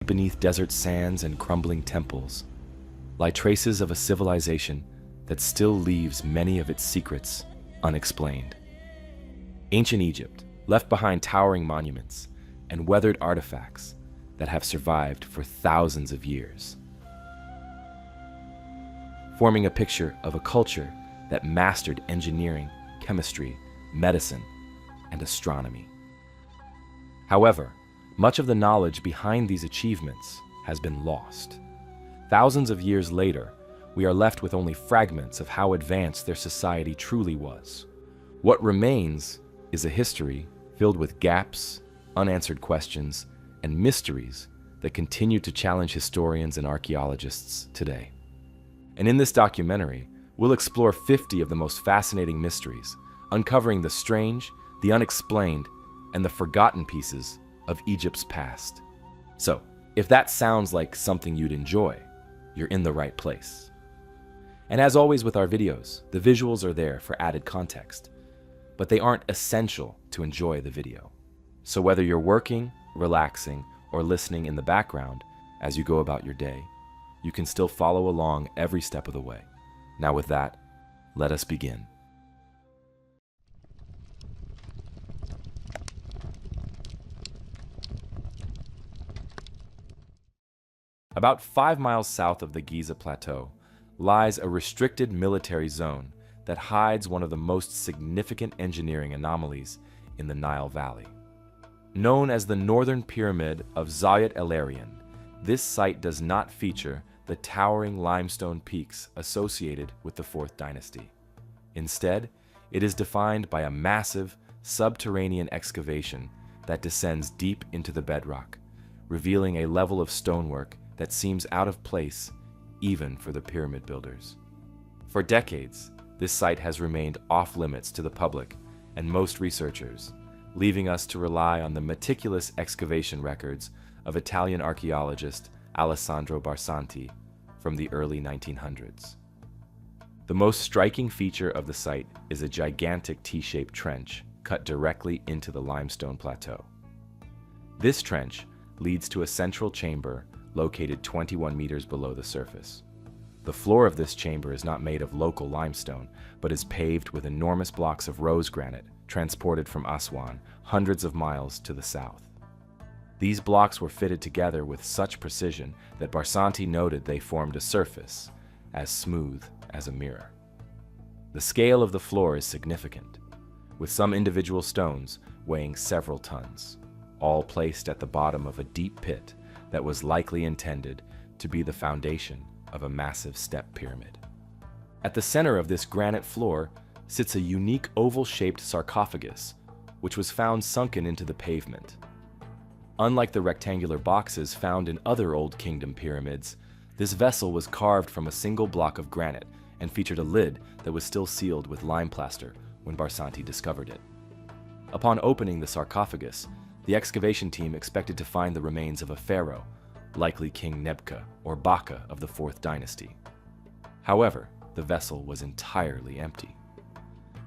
Beneath desert sands and crumbling temples lie traces of a civilization that still leaves many of its secrets unexplained. Ancient Egypt left behind towering monuments and weathered artifacts that have survived for thousands of years, forming a picture of a culture that mastered engineering, chemistry, medicine, and astronomy. However, much of the knowledge behind these achievements has been lost. Thousands of years later, we are left with only fragments of how advanced their society truly was. What remains is a history filled with gaps, unanswered questions, and mysteries that continue to challenge historians and archaeologists today. And in this documentary, we'll explore 50 of the most fascinating mysteries, uncovering the strange, the unexplained, and the forgotten pieces of Egypt's past. So, if that sounds like something you'd enjoy, you're in the right place. And as always with our videos, the visuals are there for added context, but they aren't essential to enjoy the video. So whether you're working, relaxing, or listening in the background as you go about your day, you can still follow along every step of the way. Now with that, let us begin. About 5 miles south of the Giza Plateau lies a restricted military zone that hides one of the most significant engineering anomalies in the Nile Valley. Known as the Northern Pyramid of Zayat el-Aryan, this site does not feature the towering limestone peaks associated with the 4th dynasty. Instead, it is defined by a massive subterranean excavation that descends deep into the bedrock, revealing a level of stonework that seems out of place even for the pyramid builders. For decades, this site has remained off-limits to the public and most researchers, leaving us to rely on the meticulous excavation records of Italian archaeologist Alessandro Barsanti from the early 1900s. The most striking feature of the site is a gigantic T-shaped trench cut directly into the limestone plateau. This trench leads to a central chamber located 21 meters below the surface. The floor of this chamber is not made of local limestone, but is paved with enormous blocks of rose granite transported from Aswan, hundreds of miles to the south. These blocks were fitted together with such precision that Barsanti noted they formed a surface as smooth as a mirror. The scale of the floor is significant, with some individual stones weighing several tons, all placed at the bottom of a deep pit that was likely intended to be the foundation of a massive step pyramid. At the center of this granite floor sits a unique oval-shaped sarcophagus, which was found sunken into the pavement. Unlike the rectangular boxes found in other Old Kingdom pyramids, this vessel was carved from a single block of granite and featured a lid that was still sealed with lime plaster when Barsanti discovered it. Upon opening the sarcophagus, the excavation team expected to find the remains of a pharaoh, likely King Nebka or Baka of the 4th dynasty. However, the vessel was entirely empty.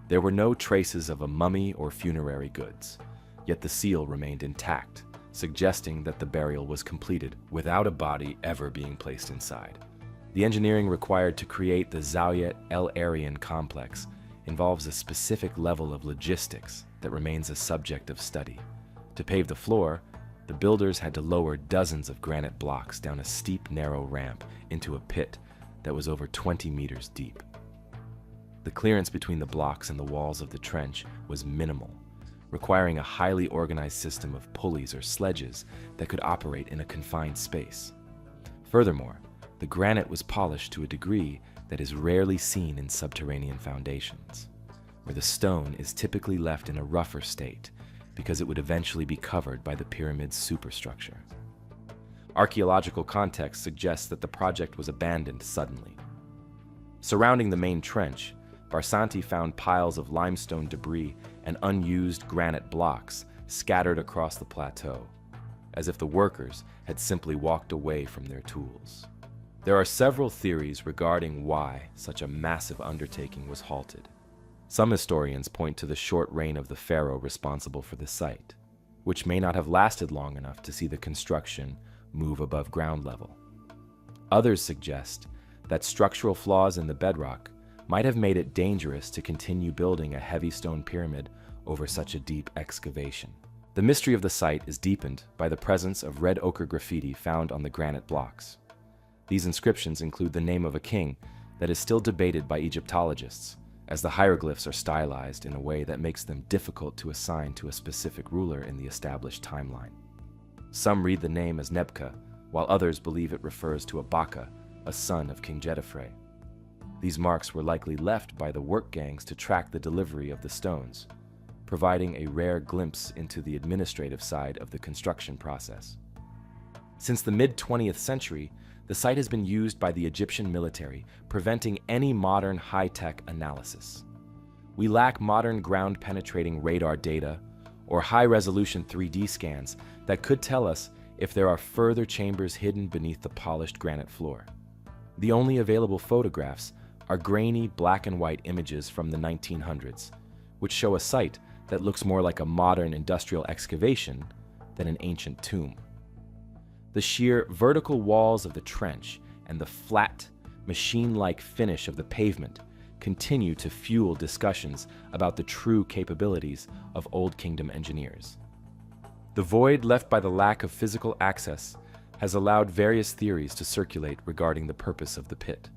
There were no traces of a mummy or funerary goods, yet the seal remained intact, suggesting that the burial was completed without a body ever being placed inside. The engineering required to create the Zayat el-Aryan complex involves a specific level of logistics that remains a subject of study. To pave the floor, the builders had to lower dozens of granite blocks down a steep, narrow ramp into a pit that was over 20 meters deep. The clearance between the blocks and the walls of the trench was minimal, requiring a highly organized system of pulleys or sledges that could operate in a confined space. Furthermore, the granite was polished to a degree that is rarely seen in subterranean foundations, where the stone is typically left in a rougher state because it would eventually be covered by the pyramid's superstructure. Archaeological context suggests that the project was abandoned suddenly. Surrounding the main trench, Barsanti found piles of limestone debris and unused granite blocks scattered across the plateau, as if the workers had simply walked away from their tools. There are several theories regarding why such a massive undertaking was halted. Some historians point to the short reign of the pharaoh responsible for the site, which may not have lasted long enough to see the construction move above ground level. Others suggest that structural flaws in the bedrock might have made it dangerous to continue building a heavy stone pyramid over such a deep excavation. The mystery of the site is deepened by the presence of red ochre graffiti found on the granite blocks. These inscriptions include the name of a king that is still debated by Egyptologists, as the hieroglyphs are stylized in a way that makes them difficult to assign to a specific ruler in the established timeline. Some read the name as Nebka, while others believe it refers to Abaka, a son of King Jedefre. These marks were likely left by the work gangs to track the delivery of the stones, providing a rare glimpse into the administrative side of the construction process. Since the mid-20th century, the site has been used by the Egyptian military, preventing any modern high-tech analysis. We lack modern ground-penetrating radar data or high-resolution 3D scans that could tell us if there are further chambers hidden beneath the polished granite floor. The only available photographs are grainy black and white images from the 1900s, which show a site that looks more like a modern industrial excavation than an ancient tomb. The sheer vertical walls of the trench and the flat, machine-like finish of the pavement continue to fuel discussions about the true capabilities of Old Kingdom engineers. The void left by the lack of physical access has allowed various theories to circulate regarding the purpose of the pit.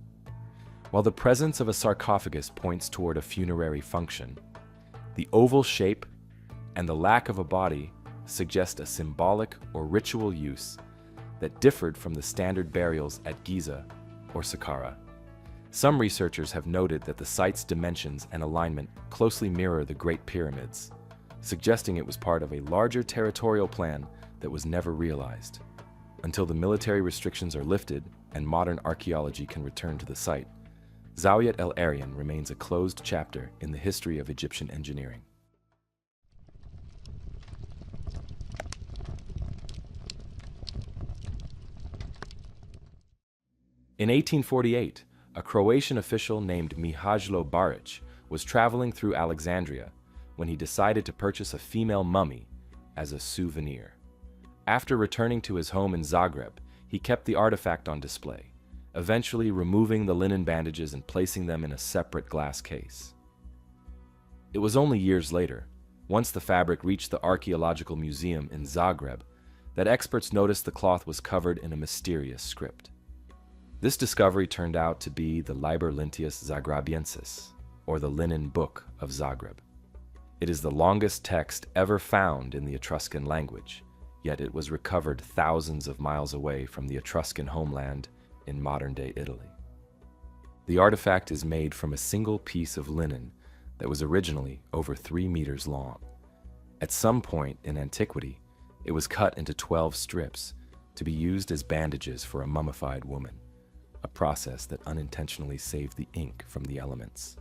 While the presence of a sarcophagus points toward a funerary function, the oval shape and the lack of a body suggest a symbolic or ritual use that differed from the standard burials at Giza or Saqqara. Some researchers have noted that the site's dimensions and alignment closely mirror the Great Pyramids, suggesting it was part of a larger territorial plan that was never realized. Until the military restrictions are lifted and modern archaeology can return to the site, Zawiat el-Aryan remains a closed chapter in the history of Egyptian engineering. In 1848, a Croatian official named Mihajlo Baric was traveling through Alexandria when he decided to purchase a female mummy as a souvenir. After returning to his home in Zagreb, he kept the artifact on display, eventually removing the linen bandages and placing them in a separate glass case. It was only years later, once the fabric reached the Archaeological Museum in Zagreb, that experts noticed the cloth was covered in a mysterious script. This discovery turned out to be the Liber Linteus Zagrabiensis, or the Linen Book of Zagreb. It is the longest text ever found in the Etruscan language, yet it was recovered thousands of miles away from the Etruscan homeland in modern-day Italy. The artifact is made from a single piece of linen that was originally over 3 meters long. At some point in antiquity, it was cut into 12 strips to be used as bandages for a mummified woman, a process that unintentionally saved the ink from the elements.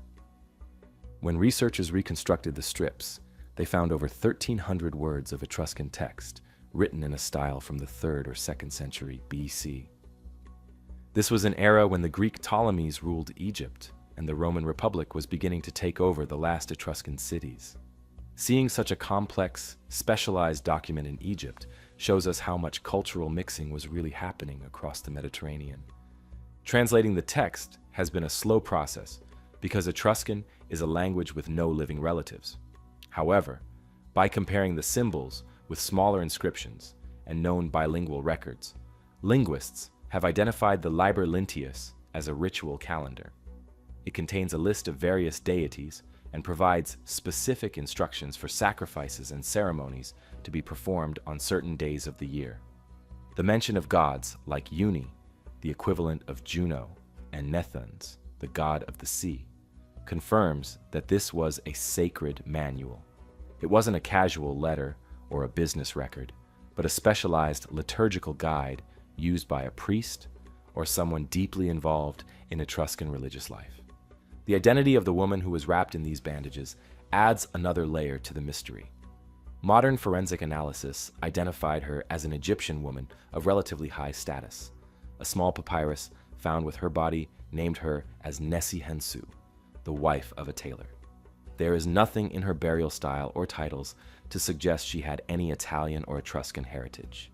When researchers reconstructed the strips, they found over 1,300 words of Etruscan text written in a style from the 3rd or 2nd century BC. This was an era when the Greek Ptolemies ruled Egypt, and the Roman Republic was beginning to take over the last Etruscan cities. Seeing such a complex, specialized document in Egypt shows us how much cultural mixing was really happening across the Mediterranean. Translating the text has been a slow process because Etruscan is a language with no living relatives. However, by comparing the symbols with smaller inscriptions and known bilingual records, linguists have identified the Liber Linteus as a ritual calendar. It contains a list of various deities and provides specific instructions for sacrifices and ceremonies to be performed on certain days of the year. The mention of gods like Uni, the equivalent of Juno, and Nethans, the god of the sea, confirms that this was a sacred manual. It wasn't a casual letter or a business record, but a specialized liturgical guide used by a priest or someone deeply involved in Etruscan religious life. The identity of the woman who was wrapped in these bandages adds another layer to the mystery. Modern forensic analysis identified her as an Egyptian woman of relatively high status. A small papyrus found with her body named her as Nessi Hensu, the wife of a tailor. There is nothing in her burial style or titles to suggest she had any Italian or Etruscan heritage.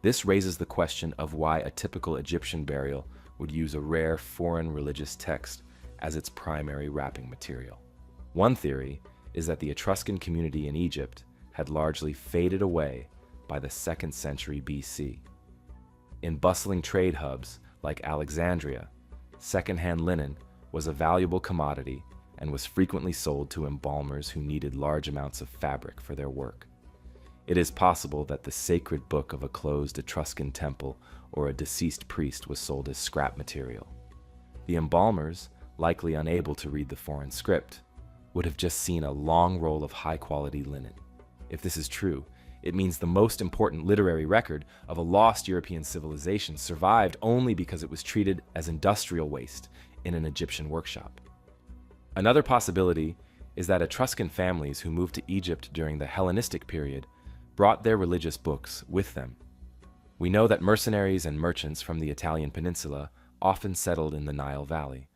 This raises the question of why a typical Egyptian burial would use a rare foreign religious text as its primary wrapping material. One theory is that the Etruscan community in Egypt had largely faded away by the 2nd century BC. In bustling trade hubs like Alexandria, second-hand linen was a valuable commodity and was frequently sold to embalmers who needed large amounts of fabric for their work. It is possible that the sacred book of a closed Etruscan temple or a deceased priest was sold as scrap material. The embalmers, likely unable to read the foreign script, would have just seen a long roll of high-quality linen. If this is true, it means the most important literary record of a lost European civilization survived only because it was treated as industrial waste in an Egyptian workshop. Another possibility is that Etruscan families who moved to Egypt during the Hellenistic period brought their religious books with them. We know that mercenaries and merchants from the Italian peninsula often settled in the Nile Valley.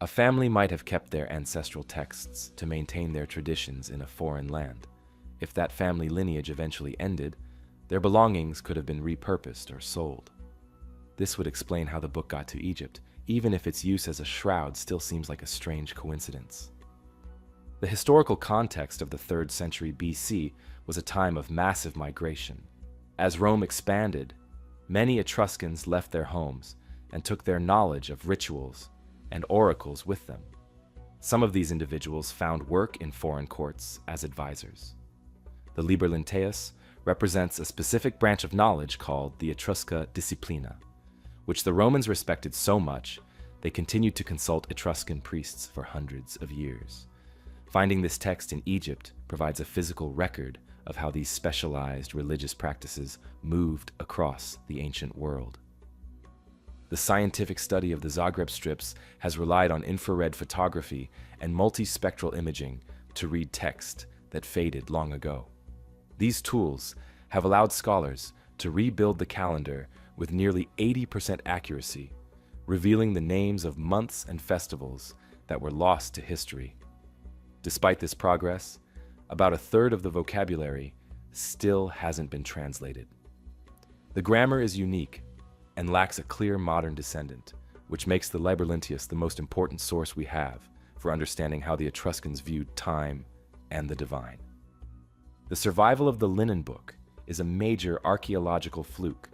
A family might have kept their ancestral texts to maintain their traditions in a foreign land. If that family lineage eventually ended, their belongings could have been repurposed or sold. This would explain how the book got to Egypt, even if its use as a shroud still seems like a strange coincidence. The historical context of the 3rd century BC was a time of massive migration. As Rome expanded, many Etruscans left their homes and took their knowledge of rituals and oracles with them. Some of these individuals found work in foreign courts as advisors. The Liber Lenteus represents a specific branch of knowledge called the Etrusca Disciplina, which the Romans respected so much they continued to consult Etruscan priests for hundreds of years. Finding this text in Egypt provides a physical record of how these specialized religious practices moved across the ancient world. The scientific study of the Zagreb strips has relied on infrared photography and multispectral imaging to read text that faded long ago. These tools have allowed scholars to rebuild the calendar with nearly 80% accuracy, revealing the names of months and festivals that were lost to history. Despite this progress, about a third of the vocabulary still hasn't been translated. The grammar is unique and lacks a clear modern descendant, which makes the Liber Lenteus the most important source we have for understanding how the Etruscans viewed time and the divine. The survival of the linen book is a major archaeological fluke.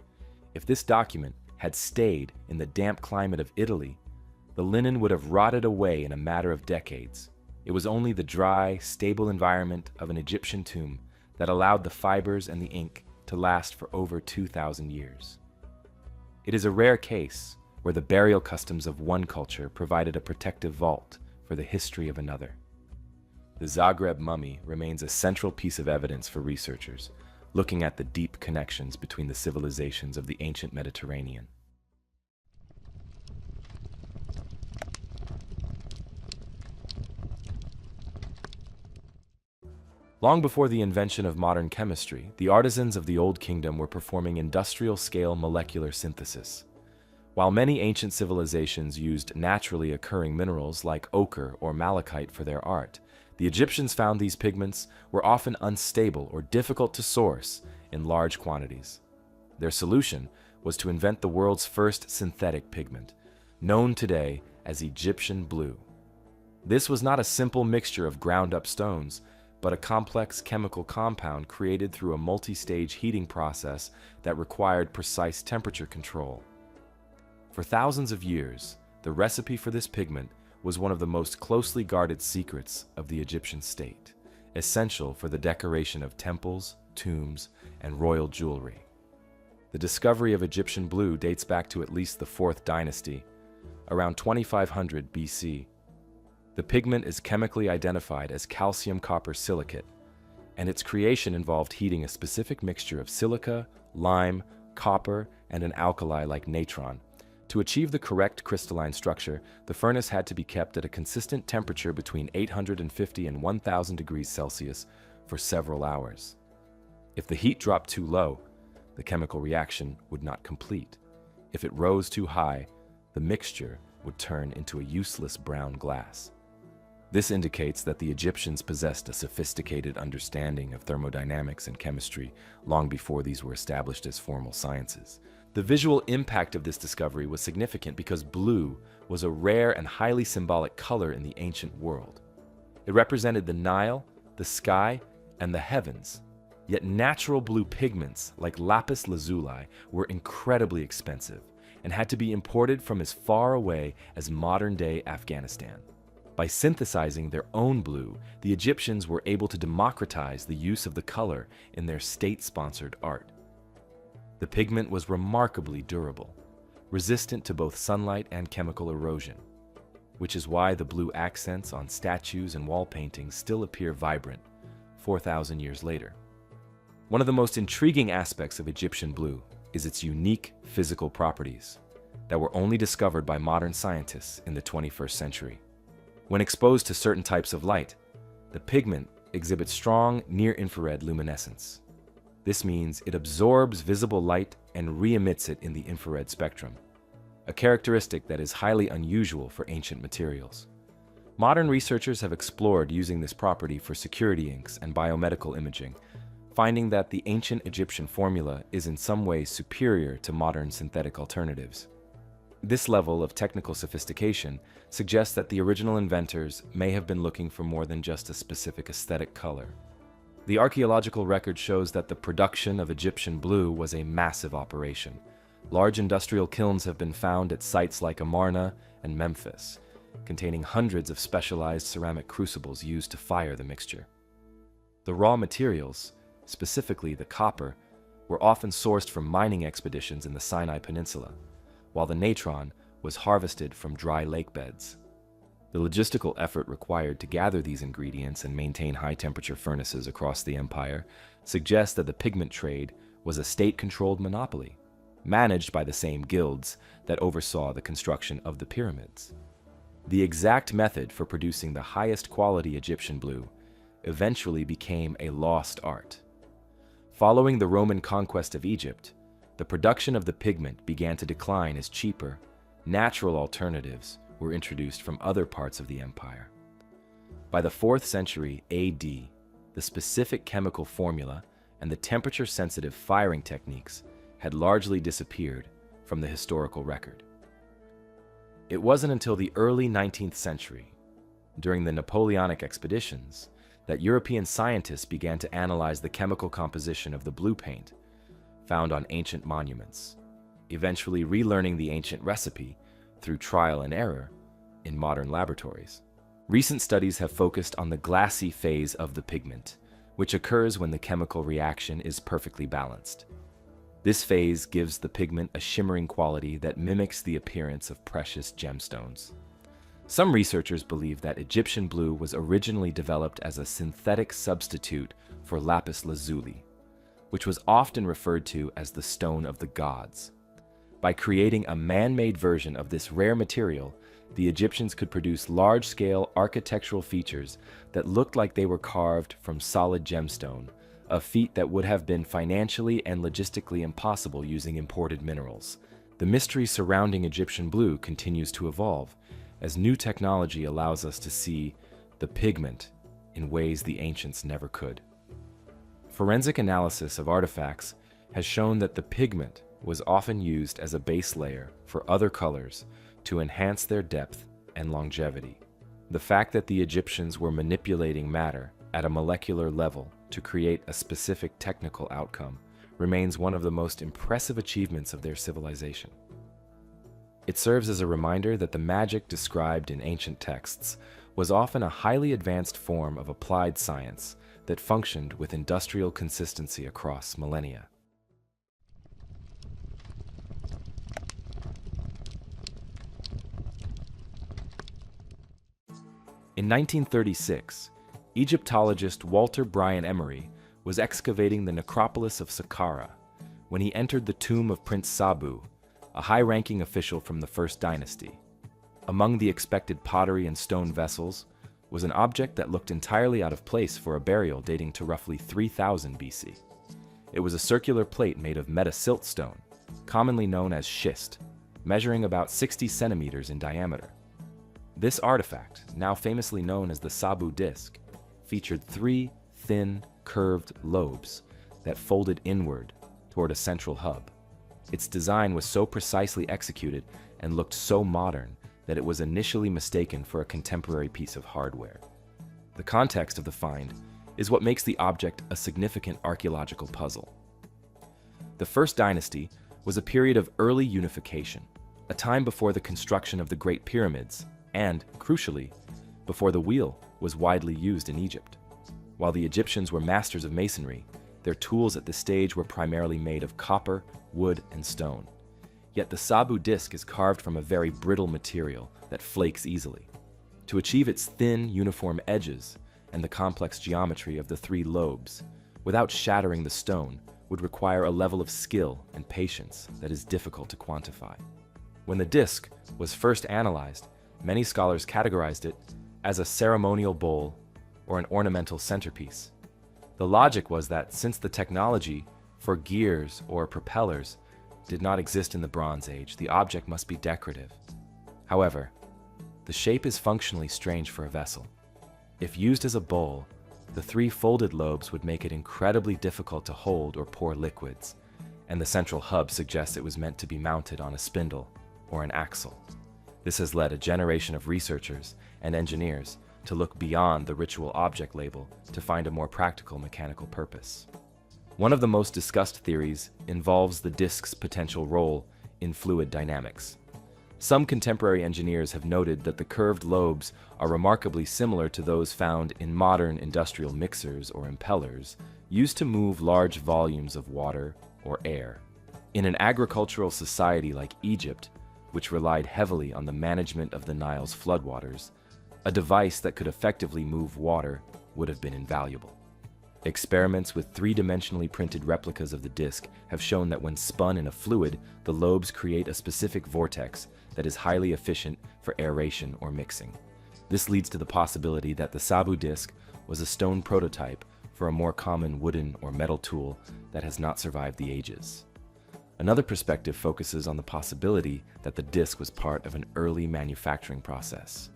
If this document had stayed in the damp climate of Italy, the linen would have rotted away in a matter of decades. It was only the dry, stable environment of an Egyptian tomb that allowed the fibers and the ink to last for over 2,000 years. It is a rare case where the burial customs of one culture provided a protective vault for the history of another. The Zagreb mummy remains a central piece of evidence for researchers, looking at the deep connections between the civilizations of the ancient Mediterranean. Long before the invention of modern chemistry, the artisans of the Old Kingdom were performing industrial-scale molecular synthesis. While many ancient civilizations used naturally occurring minerals like ochre or malachite for their art, the Egyptians found these pigments were often unstable or difficult to source in large quantities. Their solution was to invent the world's first synthetic pigment, known today as Egyptian blue. This was not a simple mixture of ground-up stones, but a complex chemical compound created through a multi-stage heating process that required precise temperature control. For thousands of years, the recipe for this pigment was one of the most closely guarded secrets of the Egyptian state, essential for the decoration of temples, tombs, and royal jewelry. The discovery of Egyptian blue dates back to at least the 4th dynasty, around 2500 BC. The pigment is chemically identified as calcium copper silicate, and its creation involved heating a specific mixture of silica, lime, copper, and an alkali like natron. To achieve the correct crystalline structure, the furnace had to be kept at a consistent temperature between 850 and 1000 degrees Celsius for several hours. If the heat dropped too low, the chemical reaction would not complete. If it rose too high, the mixture would turn into a useless brown glass. This indicates that the Egyptians possessed a sophisticated understanding of thermodynamics and chemistry long before these were established as formal sciences. The visual impact of this discovery was significant because blue was a rare and highly symbolic color in the ancient world. It represented the Nile, the sky, and the heavens. Yet natural blue pigments like lapis lazuli were incredibly expensive and had to be imported from as far away as modern-day Afghanistan. By synthesizing their own blue, the Egyptians were able to democratize the use of the color in their state-sponsored art. The pigment was remarkably durable, resistant to both sunlight and chemical erosion, which is why the blue accents on statues and wall paintings still appear vibrant 4,000 years later. One of the most intriguing aspects of Egyptian blue is its unique physical properties that were only discovered by modern scientists in the 21st century. When exposed to certain types of light, the pigment exhibits strong near-infrared luminescence. This means it absorbs visible light and re-emits it in the infrared spectrum, a characteristic that is highly unusual for ancient materials. Modern researchers have explored using this property for security inks and biomedical imaging, finding that the ancient Egyptian formula is in some ways superior to modern synthetic alternatives. This level of technical sophistication suggests that the original inventors may have been looking for more than just a specific aesthetic color. The archaeological record shows that the production of Egyptian blue was a massive operation. Large industrial kilns have been found at sites like Amarna and Memphis, containing hundreds of specialized ceramic crucibles used to fire the mixture. The raw materials, specifically the copper, were often sourced from mining expeditions in the Sinai Peninsula, while the natron was harvested from dry lake beds. The logistical effort required to gather these ingredients and maintain high-temperature furnaces across the empire suggests that the pigment trade was a state-controlled monopoly, managed by the same guilds that oversaw the construction of the pyramids. The exact method for producing the highest quality Egyptian blue eventually became a lost art. Following the Roman conquest of Egypt, the production of the pigment began to decline as cheaper, natural alternatives were introduced from other parts of the empire. By the 4th century AD, the specific chemical formula and the temperature-sensitive firing techniques had largely disappeared from the historical record. It wasn't until the early 19th century, during the Napoleonic expeditions, that European scientists began to analyze the chemical composition of the blue paint found on ancient monuments, eventually relearning the ancient recipe through trial and error in modern laboratories. Recent studies have focused on the glassy phase of the pigment, which occurs when the chemical reaction is perfectly balanced. This phase gives the pigment a shimmering quality that mimics the appearance of precious gemstones. Some researchers believe that Egyptian blue was originally developed as a synthetic substitute for lapis lazuli, which was often referred to as the stone of the gods. By creating a man-made version of this rare material, the Egyptians could produce large-scale architectural features that looked like they were carved from solid gemstone, a feat that would have been financially and logistically impossible using imported minerals. The mystery surrounding Egyptian blue continues to evolve, as new technology allows us to see the pigment in ways the ancients never could. Forensic analysis of artifacts has shown that the pigment was often used as a base layer for other colors to enhance their depth and longevity. The fact that the Egyptians were manipulating matter at a molecular level to create a specific technical outcome remains one of the most impressive achievements of their civilization. It serves as a reminder that the magic described in ancient texts was often a highly advanced form of applied science that functioned with industrial consistency across millennia. In 1936, Egyptologist Walter Bryan Emery was excavating the necropolis of Saqqara when he entered the tomb of Prince Sabu, a high-ranking official from the First Dynasty. Among the expected pottery and stone vessels was an object that looked entirely out of place for a burial dating to roughly 3000 BC. It was a circular plate made of metasilt stone, commonly known as schist, measuring about 60 centimeters in diameter. This artifact, now famously known as the Sabu disc, featured three thin, curved lobes that folded inward toward a central hub. Its design was so precisely executed and looked so modern that it was initially mistaken for a contemporary piece of hardware. The context of the find is what makes the object a significant archaeological puzzle. The First Dynasty was a period of early unification, a time before the construction of the Great Pyramids, and, crucially, before the wheel was widely used in Egypt. While the Egyptians were masters of masonry, their tools at this stage were primarily made of copper, wood, and stone. Yet the Sabu disc is carved from a very brittle material that flakes easily. To achieve its thin, uniform edges and the complex geometry of the three lobes, without shattering the stone, would require a level of skill and patience that is difficult to quantify. When the disc was first analyzed, many scholars categorized it as a ceremonial bowl or an ornamental centerpiece. The logic was that since the technology for gears or propellers did not exist in the Bronze Age, the object must be decorative. However, the shape is functionally strange for a vessel. If used as a bowl, the three folded lobes would make it incredibly difficult to hold or pour liquids, and the central hub suggests it was meant to be mounted on a spindle or an axle. This has led a generation of researchers and engineers to look beyond the ritual object label to find a more practical mechanical purpose. One of the most discussed theories involves the disc's potential role in fluid dynamics. Some contemporary engineers have noted that the curved lobes are remarkably similar to those found in modern industrial mixers or impellers used to move large volumes of water or air. In an agricultural society like Egypt, which relied heavily on the management of the Nile's floodwaters, a device that could effectively move water would have been invaluable. Experiments with three-dimensionally printed replicas of the disc have shown that when spun in a fluid, the lobes create a specific vortex that is highly efficient for aeration or mixing. This leads to the possibility that the Sabu disc was a stone prototype for a more common wooden or metal tool that has not survived the ages. Another perspective focuses on the possibility that the disc was part of an early manufacturing process.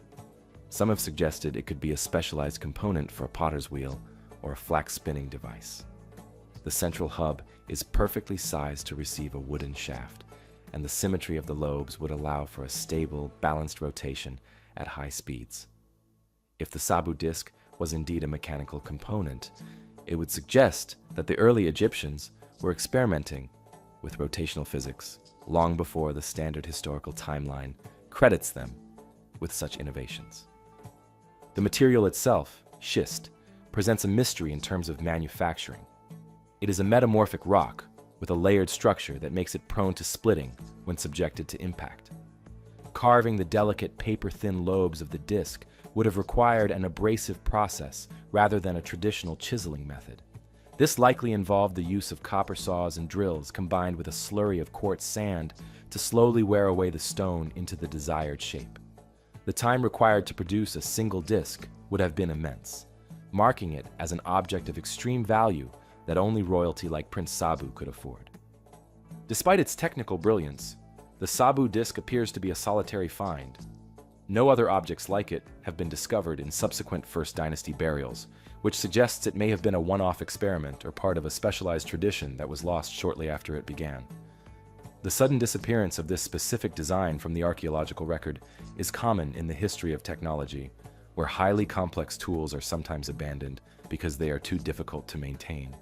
Some have suggested it could be a specialized component for a potter's wheel or a flax spinning device. The central hub is perfectly sized to receive a wooden shaft, and the symmetry of the lobes would allow for a stable, balanced rotation at high speeds. If the Sabu disc was indeed a mechanical component, it would suggest that the early Egyptians were experimenting with rotational physics long before the standard historical timeline credits them with such innovations. The material itself, schist, presents a mystery in terms of manufacturing. It is a metamorphic rock with a layered structure that makes it prone to splitting when subjected to impact. Carving the delicate paper-thin lobes of the disc would have required an abrasive process rather than a traditional chiseling method. This likely involved the use of copper saws and drills combined with a slurry of quartz sand to slowly wear away the stone into the desired shape. The time required to produce a single disc would have been immense, marking it as an object of extreme value that only royalty like Prince Sabu could afford. Despite its technical brilliance, the Sabu disc appears to be a solitary find. No other objects like it have been discovered in subsequent First Dynasty burials, which suggests it may have been a one-off experiment or part of a specialized tradition that was lost shortly after it began. The sudden disappearance of this specific design from the archaeological record is common in the history of technology, where highly complex tools are sometimes abandoned because they are too difficult to maintain,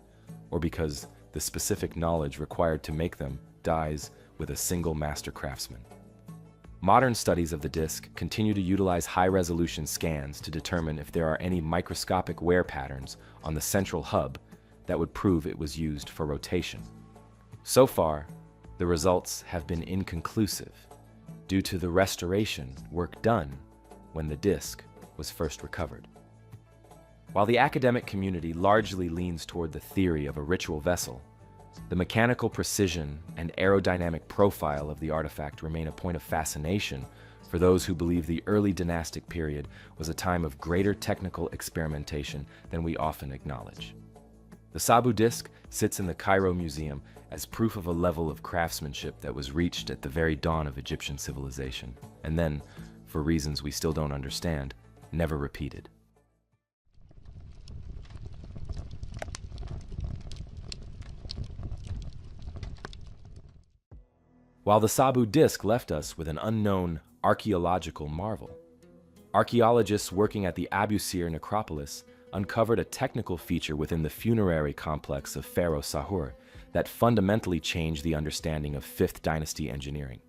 or because the specific knowledge required to make them dies with a single master craftsman. Modern studies of the disc continue to utilize high-resolution scans to determine if there are any microscopic wear patterns on the central hub that would prove it was used for rotation. So far, the results have been inconclusive due to the restoration work done when the disc was first recovered. While the academic community largely leans toward the theory of a ritual vessel, the mechanical precision and aerodynamic profile of the artifact remain a point of fascination for those who believe the early dynastic period was a time of greater technical experimentation than we often acknowledge. The Sabu disc sits in the Cairo Museum as proof of a level of craftsmanship that was reached at the very dawn of Egyptian civilization. And then, for reasons we still don't understand, never repeated. While the Sabu disk left us with an unknown archaeological marvel, archaeologists working at the Abusir necropolis uncovered a technical feature within the funerary complex of Pharaoh Sahur that fundamentally changed the understanding of 5th dynasty engineering.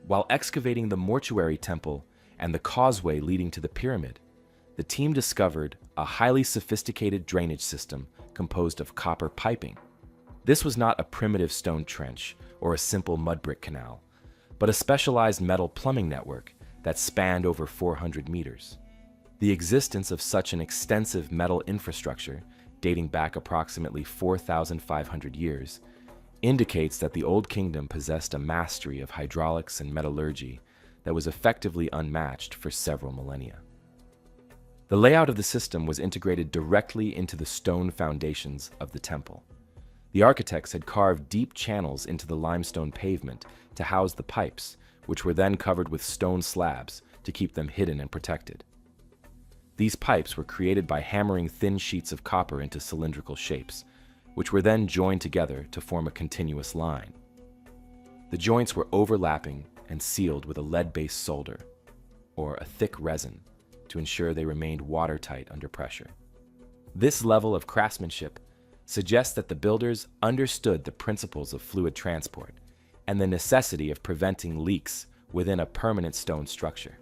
While excavating the mortuary temple and the causeway leading to the pyramid, the team discovered a highly sophisticated drainage system composed of copper piping. This was not a primitive stone trench or a simple mud brick canal, but a specialized metal plumbing network that spanned over 400 meters. The existence of such an extensive metal infrastructure, dating back approximately 4,500 years, indicates that the Old Kingdom possessed a mastery of hydraulics and metallurgy that was effectively unmatched for several millennia. The layout of the system was integrated directly into the stone foundations of the temple. The architects had carved deep channels into the limestone pavement to house the pipes, which were then covered with stone slabs to keep them hidden and protected. These pipes were created by hammering thin sheets of copper into cylindrical shapes, which were then joined together to form a continuous line. The joints were overlapping and sealed with a lead-based solder, or a thick resin, to ensure they remained watertight under pressure. This level of craftsmanship suggests that the builders understood the principles of fluid transport and the necessity of preventing leaks within a permanent stone structure.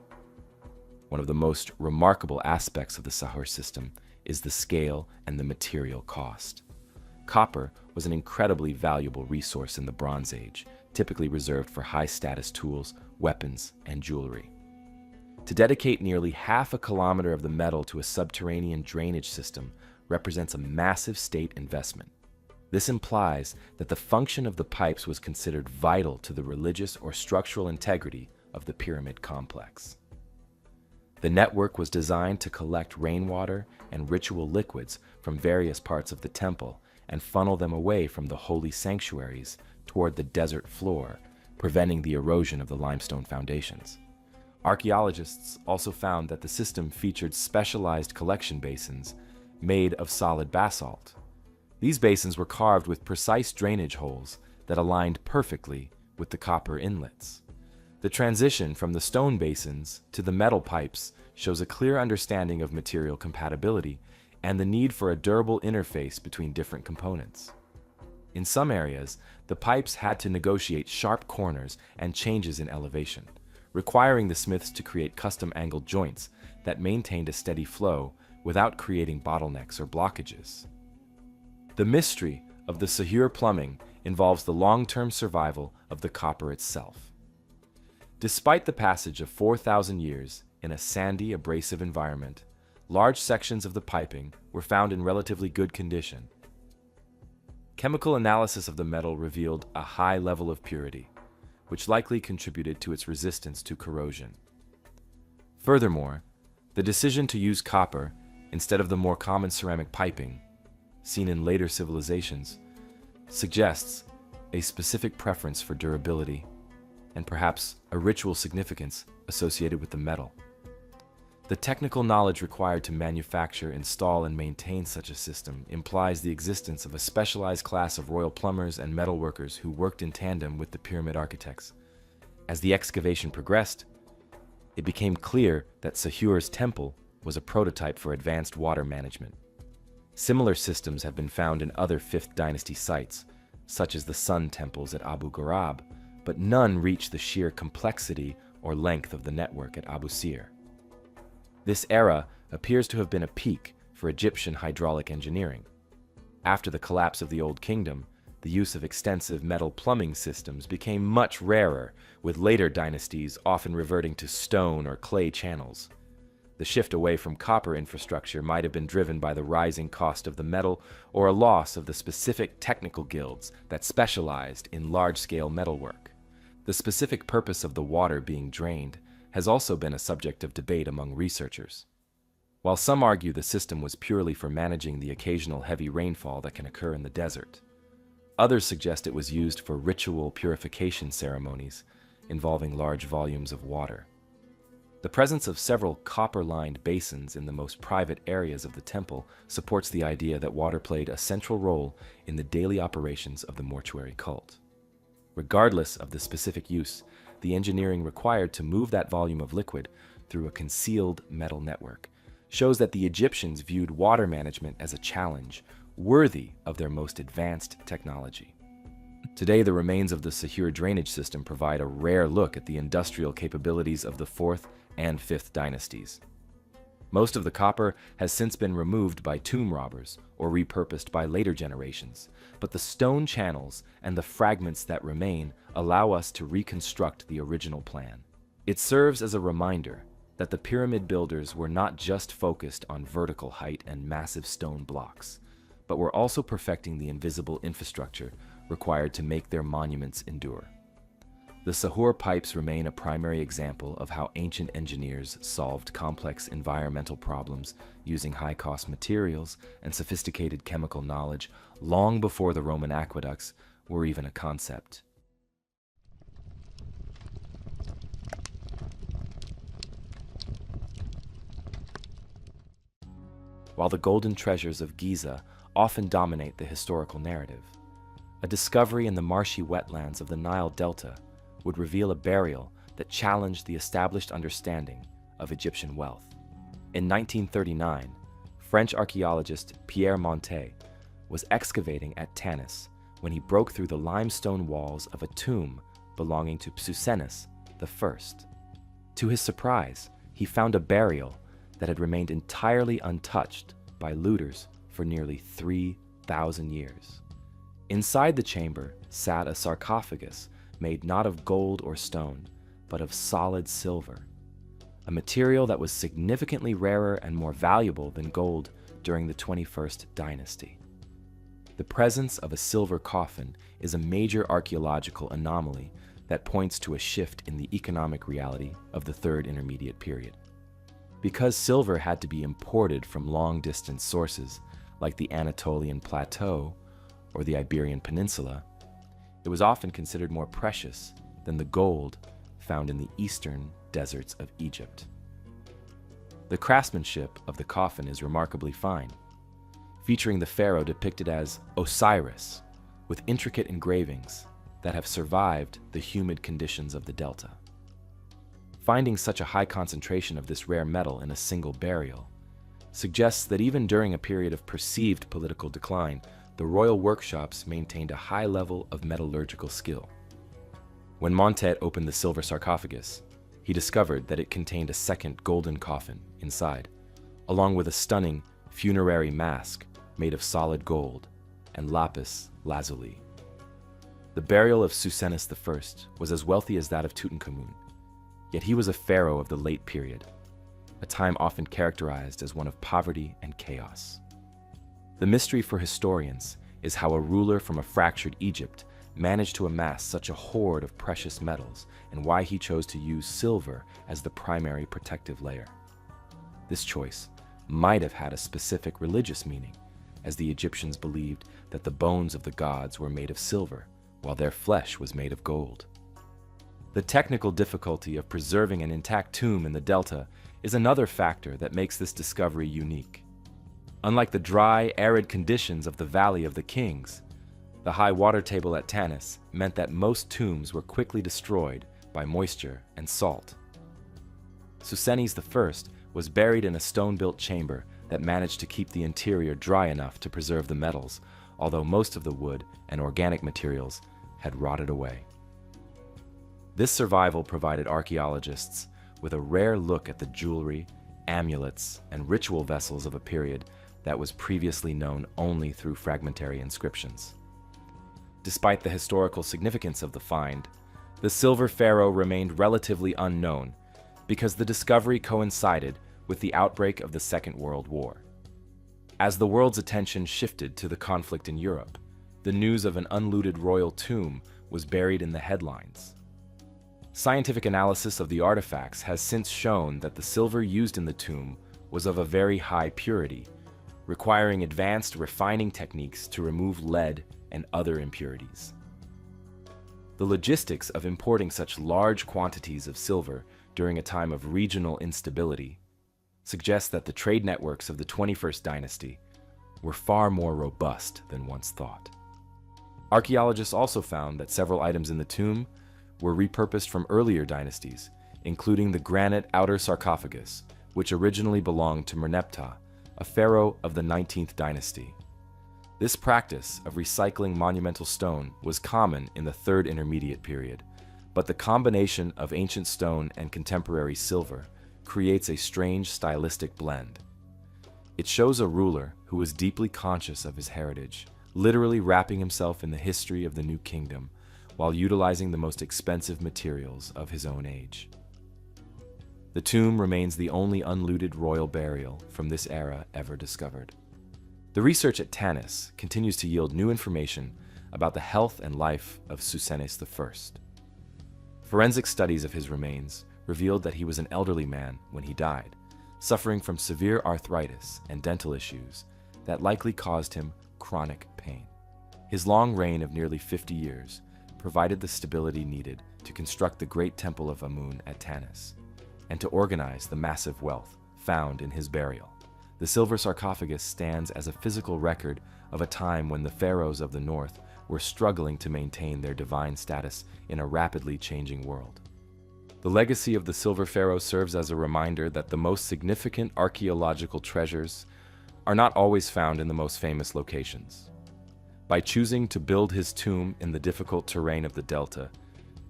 One of the most remarkable aspects of the Sahur system is the scale and the material cost. Copper was an incredibly valuable resource in the Bronze Age, typically reserved for high-status tools, weapons, and jewelry. To dedicate nearly half a kilometer of the metal to a subterranean drainage system represents a massive state investment. This implies that the function of the pipes was considered vital to the religious or structural integrity of the pyramid complex. The network was designed to collect rainwater and ritual liquids from various parts of the temple and funnel them away from the holy sanctuaries toward the desert floor, preventing the erosion of the limestone foundations. Archaeologists also found that the system featured specialized collection basins made of solid basalt. These basins were carved with precise drainage holes that aligned perfectly with the copper inlets. The transition from the stone basins to the metal pipes shows a clear understanding of material compatibility and the need for a durable interface between different components. In some areas, the pipes had to negotiate sharp corners and changes in elevation, requiring the smiths to create custom angled joints that maintained a steady flow without creating bottlenecks or blockages. The mystery of the Sahur plumbing involves the long-term survival of the copper itself. Despite the passage of 4,000 years in a sandy, abrasive environment, large sections of the piping were found in relatively good condition. Chemical analysis of the metal revealed a high level of purity, which likely contributed to its resistance to corrosion. Furthermore, the decision to use copper instead of the more common ceramic piping, seen in later civilizations, suggests a specific preference for durability and perhaps a ritual significance associated with the metal. The technical knowledge required to manufacture, install, and maintain such a system implies the existence of a specialized class of royal plumbers and metalworkers who worked in tandem with the pyramid architects. As the excavation progressed, it became clear that Sahur's temple was a prototype for advanced water management. Similar systems have been found in other 5th dynasty sites, such as the Sun temples at Abu Ghurab, but none reach the sheer complexity or length of the network at Abusir. This era appears to have been a peak for Egyptian hydraulic engineering. After the collapse of the Old Kingdom, the use of extensive metal plumbing systems became much rarer, with later dynasties often reverting to stone or clay channels. The shift away from copper infrastructure might have been driven by the rising cost of the metal or a loss of the specific technical guilds that specialized in large-scale metalwork. The specific purpose of the water being drained has also been a subject of debate among researchers. While some argue the system was purely for managing the occasional heavy rainfall that can occur in the desert, others suggest it was used for ritual purification ceremonies involving large volumes of water. The presence of several copper-lined basins in the most private areas of the temple supports the idea that water played a central role in the daily operations of the mortuary cult. Regardless of the specific use, the engineering required to move that volume of liquid through a concealed metal network shows that the Egyptians viewed water management as a challenge worthy of their most advanced technology. Today, the remains of the Sahur drainage system provide a rare look at the industrial capabilities of the 4th and 5th dynasties. Most of the copper has since been removed by tomb robbers or repurposed by later generations, but the stone channels and the fragments that remain allow us to reconstruct the original plan. It serves as a reminder that the pyramid builders were not just focused on vertical height and massive stone blocks, but were also perfecting the invisible infrastructure required to make their monuments endure. The Sahur pipes remain a primary example of how ancient engineers solved complex environmental problems using high-cost materials and sophisticated chemical knowledge long before the Roman aqueducts were even a concept. While the golden treasures of Giza often dominate the historical narrative, a discovery in the marshy wetlands of the Nile Delta would reveal a burial that challenged the established understanding of Egyptian wealth. In 1939, French archaeologist Pierre Montet was excavating at Tanis when he broke through the limestone walls of a tomb belonging to Psusennes I. To his surprise, he found a burial that had remained entirely untouched by looters for nearly 3,000 years. Inside the chamber sat a sarcophagus made not of gold or stone, but of solid silver, a material that was significantly rarer and more valuable than gold during the 21st dynasty. The presence of a silver coffin is a major archaeological anomaly that points to a shift in the economic reality of the Third Intermediate Period. Because silver had to be imported from long-distance sources like the Anatolian Plateau or the Iberian Peninsula, it was often considered more precious than the gold found in the eastern deserts of Egypt. The craftsmanship of the coffin is remarkably fine, featuring the pharaoh depicted as Osiris, with intricate engravings that have survived the humid conditions of the delta. Finding such a high concentration of this rare metal in a single burial suggests that even during a period of perceived political decline, the royal workshops maintained a high level of metallurgical skill. When Montet opened the silver sarcophagus, he discovered that it contained a second golden coffin inside, along with a stunning funerary mask made of solid gold and lapis lazuli. The burial of Psusennes I was as wealthy as that of Tutankhamun, yet he was a pharaoh of the late period, a time often characterized as one of poverty and chaos. The mystery for historians is how a ruler from a fractured Egypt managed to amass such a hoard of precious metals and why he chose to use silver as the primary protective layer. This choice might have had a specific religious meaning, as the Egyptians believed that the bones of the gods were made of silver, while their flesh was made of gold. The technical difficulty of preserving an intact tomb in the delta is another factor that makes this discovery unique. Unlike the dry, arid conditions of the Valley of the Kings, the high water table at Tanis meant that most tombs were quickly destroyed by moisture and salt. Psusennes I was buried in a stone-built chamber that managed to keep the interior dry enough to preserve the metals, although most of the wood and organic materials had rotted away. This survival provided archaeologists with a rare look at the jewelry, amulets, and ritual vessels of a period that was previously known only through fragmentary inscriptions. Despite the historical significance of the find, the silver pharaoh remained relatively unknown because the discovery coincided with the outbreak of the Second World War. As the world's attention shifted to the conflict in Europe, the news of an unlooted royal tomb was buried in the headlines. Scientific analysis of the artifacts has since shown that the silver used in the tomb was of a very high purity, requiring advanced refining techniques to remove lead and other impurities. The logistics of importing such large quantities of silver during a time of regional instability suggests that the trade networks of the 21st dynasty were far more robust than once thought. Archaeologists also found that several items in the tomb were repurposed from earlier dynasties, including the granite outer sarcophagus, which originally belonged to Merneptah, a pharaoh of the 19th dynasty. This practice of recycling monumental stone was common in the Third Intermediate period, but the combination of ancient stone and contemporary silver creates a strange stylistic blend. It shows a ruler who was deeply conscious of his heritage, literally wrapping himself in the history of the new kingdom while utilizing the most expensive materials of his own age. The tomb remains the only unlooted royal burial from this era ever discovered. The research at Tanis continues to yield new information about the health and life of Susenes I. Forensic studies of his remains revealed that he was an elderly man when he died, suffering from severe arthritis and dental issues that likely caused him chronic pain. His long reign of nearly 50 years provided the stability needed to construct the great temple of Amun at Tanis and to organize the massive wealth found in his burial. The silver sarcophagus stands as a physical record of a time when the pharaohs of the north were struggling to maintain their divine status in a rapidly changing world. The legacy of the silver pharaoh serves as a reminder that the most significant archaeological treasures are not always found in the most famous locations. By choosing to build his tomb in the difficult terrain of the delta,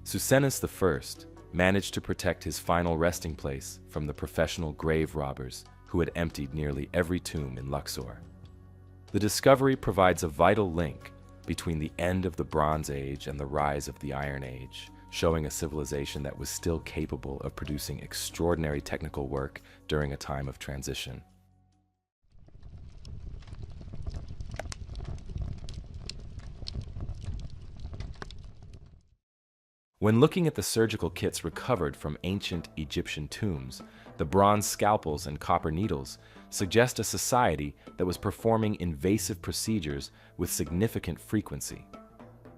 Susenes I managed to protect his final resting place from the professional grave robbers who had emptied nearly every tomb in Luxor. The discovery provides a vital link between the end of the Bronze Age and the rise of the Iron Age, showing a civilization that was still capable of producing extraordinary technical work during a time of transition. When looking at the surgical kits recovered from ancient Egyptian tombs, the bronze scalpels and copper needles suggest a society that was performing invasive procedures with significant frequency.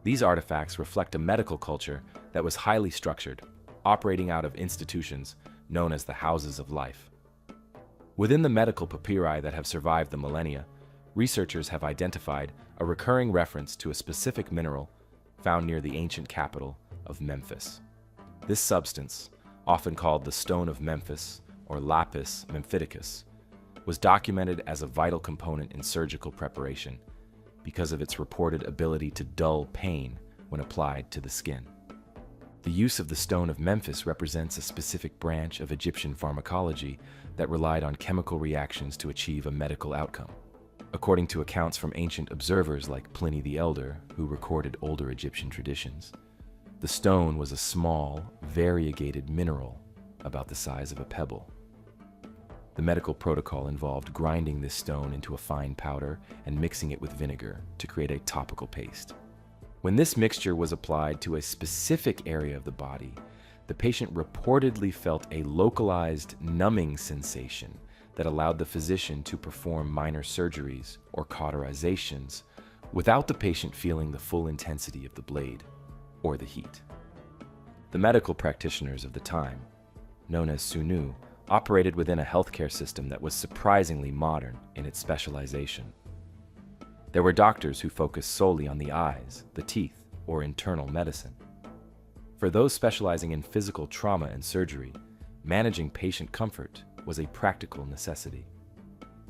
These artifacts reflect a medical culture that was highly structured, operating out of institutions known as the Houses of Life. Within the medical papyri that have survived the millennia, researchers have identified a recurring reference to a specific mineral found near the ancient capital of Memphis. This substance, often called the Stone of Memphis or Lapis Memphiticus, was documented as a vital component in surgical preparation because of its reported ability to dull pain when applied to the skin. The use of the Stone of Memphis represents a specific branch of Egyptian pharmacology that relied on chemical reactions to achieve a medical outcome. According to accounts from ancient observers like Pliny the Elder, who recorded older Egyptian traditions, the stone was a small, variegated mineral about the size of a pebble. The medical protocol involved grinding this stone into a fine powder and mixing it with vinegar to create a topical paste. When this mixture was applied to a specific area of the body, the patient reportedly felt a localized numbing sensation that allowed the physician to perform minor surgeries or cauterizations without the patient feeling the full intensity of the blade or the heat. The medical practitioners of the time, known as Sunu, operated within a healthcare system that was surprisingly modern in its specialization. There were doctors who focused solely on the eyes, the teeth, or internal medicine. For those specializing in physical trauma and surgery, managing patient comfort was a practical necessity.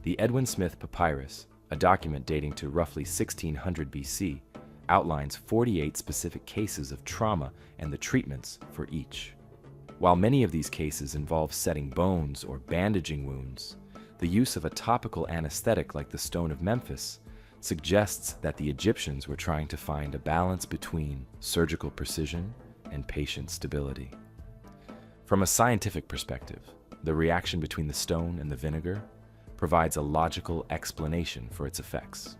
The Edwin Smith Papyrus, a document dating to roughly 1600 BC, outlines 48 specific cases of trauma and the treatments for each. While many of these cases involve setting bones or bandaging wounds, the use of a topical anesthetic like the Stone of Memphis suggests that the Egyptians were trying to find a balance between surgical precision and patient stability. From a scientific perspective, the reaction between the stone and the vinegar provides a logical explanation for its effects.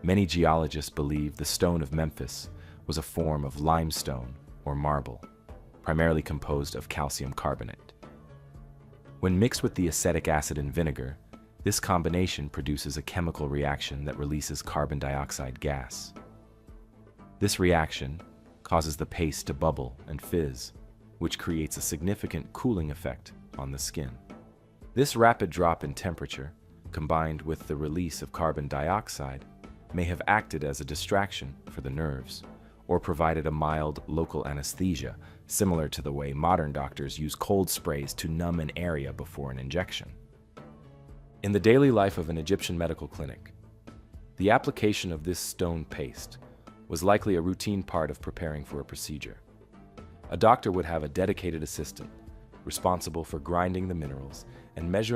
Many geologists believe the Stone of Memphis was a form of limestone or marble, primarily composed of calcium carbonate. When mixed with the acetic acid and vinegar, this combination produces a chemical reaction that releases carbon dioxide gas. This reaction causes the paste to bubble and fizz, which creates a significant cooling effect on the skin. This rapid drop in temperature, combined with the release of carbon dioxide, may have acted as a distraction for the nerves, or provided a mild local anesthesia, similar to the way modern doctors use cold sprays to numb an area before an injection. In the daily life of an Egyptian medical clinic, the application of this stone paste was likely a routine part of preparing for a procedure. A doctor would have a dedicated assistant responsible for grinding the minerals and measuring